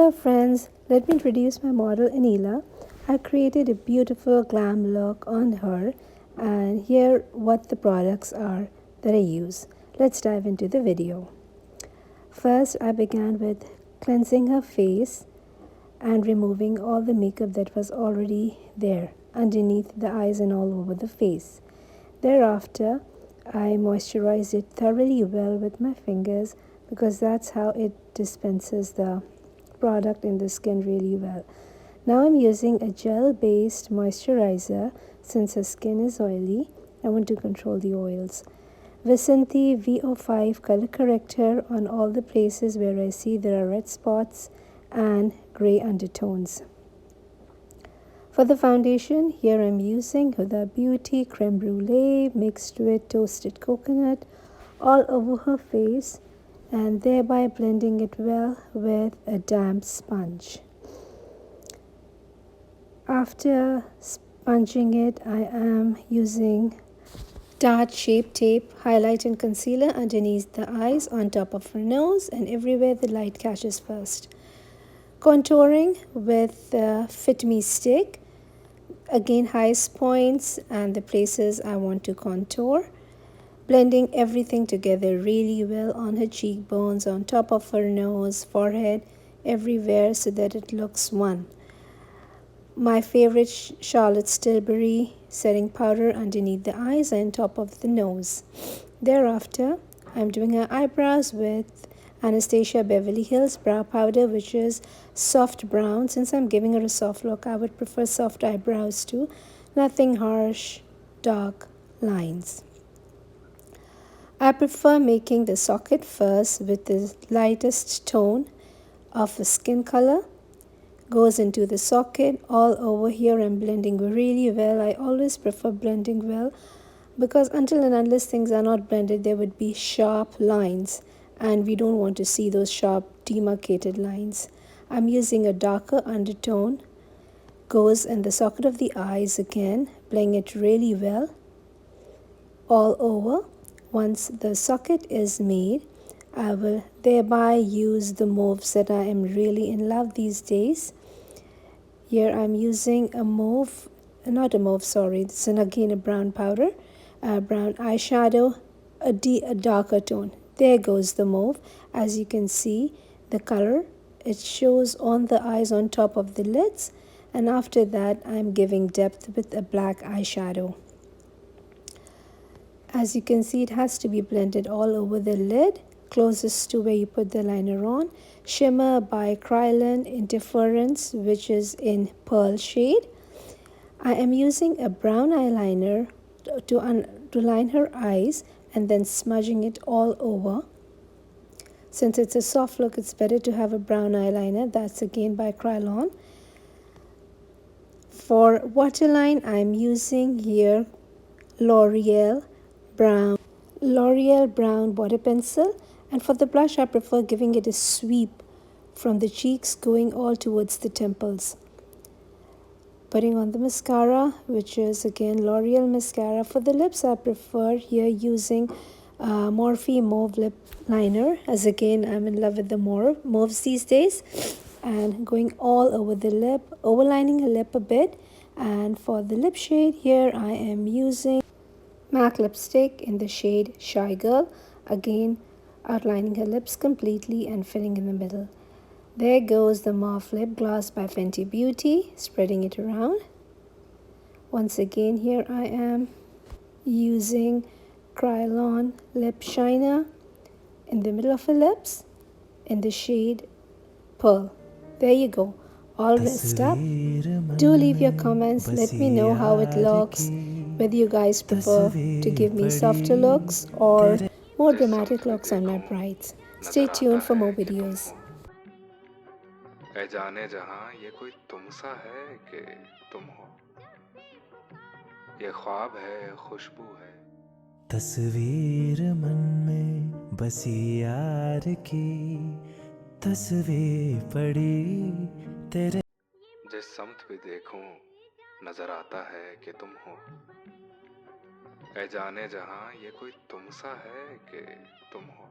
Hello friends, let me introduce my model Anila. I created a beautiful glam look on her and here what the products are that I use. Let's dive into the video. First, I began with cleansing her face and removing all the makeup that was already there underneath the eyes and all over the face. Thereafter, I moisturized it thoroughly well with my fingers because that's how it dispenses the product in the skin really well. Now I'm using a gel-based moisturizer since her skin is oily. I want to control the oils. Visanti VO5 color corrector on all the places where I see there are red spots and gray undertones. For the foundation, here I'm using Huda Beauty Creme Brulee mixed with toasted coconut all over her face and thereby blending it well with a damp sponge. After sponging it, I am using dart shaped tape, highlight and concealer underneath the eyes, on top of her nose and everywhere the light catches first. Contouring with the Fit Me stick, again highest points and the places I want to contour. Blending everything together really well on her cheekbones, on top of her nose, forehead, everywhere so that it looks one. My favorite Charlotte Tilbury setting powder underneath the eyes and top of the nose. Thereafter, I'm doing her eyebrows with Anastasia Beverly Hills brow powder, which is soft brown. Since I'm giving her a soft look, I would prefer soft eyebrows too. Nothing harsh, dark lines. I prefer making the socket first with the lightest tone of the skin color. Goes into the socket all over here and blending really well. I always prefer blending well because until and unless things are not blended, there would be sharp lines and we don't want to see those sharp demarcated lines. I'm using a darker undertone. Goes in the socket of the eyes again, blending it really well all over. Once the socket is made, I will thereby use the mauves that I am really in love these days. Here I'm using a mauve, not a mauve, sorry, this is again a brown powder, brown eyeshadow, a darker tone. There goes the mauve. As you can see, the color, it shows on the eyes on top of the lids, and after that I'm giving depth with a black eyeshadow. As you can see, it has to be blended all over the lid, closest to where you put the liner on. Shimmer by Krylon Interference, which is in pearl shade. I am using a brown eyeliner to line her eyes and then smudging it all over. Since it's a soft look, it's better to have a brown eyeliner. That's again by Krylon. For waterline, I'm using here L'Oreal brown body pencil, and for the blush I prefer giving it a sweep from the cheeks going all towards the temples. Putting on the mascara, which is again L'Oreal mascara. For the lips I prefer here using Morphe Mauve lip liner, as again I'm in love with the mauves these days, and going all over the lip, overlining her lip a bit. And for the lip shade, here I am using MAC lipstick in the shade Shy Girl, again outlining her lips completely and filling in the middle. There goes the mauve lip gloss by Fenty Beauty, spreading it around. Once again, here I am using Krylon lip shiner in the middle of her lips in the shade Pearl. There you go, all dressed up. Do leave your comments, let me know how it looks, whether you guys prefer to give me softer looks or more dramatic looks on my brides. Stay tuned for more videos. ऐ जाने जहां ये कोई तुम सा है कि तुम हो, ये ख्वाब है खुशबू है, तस्वीर मन में बसी यार की तस्वीर पड़ी तेरे, जिस समत भी देखूं नजर आता है कि तुम हो, ऐ जाने जहां ये कोई तुम सा है कि तुम हो।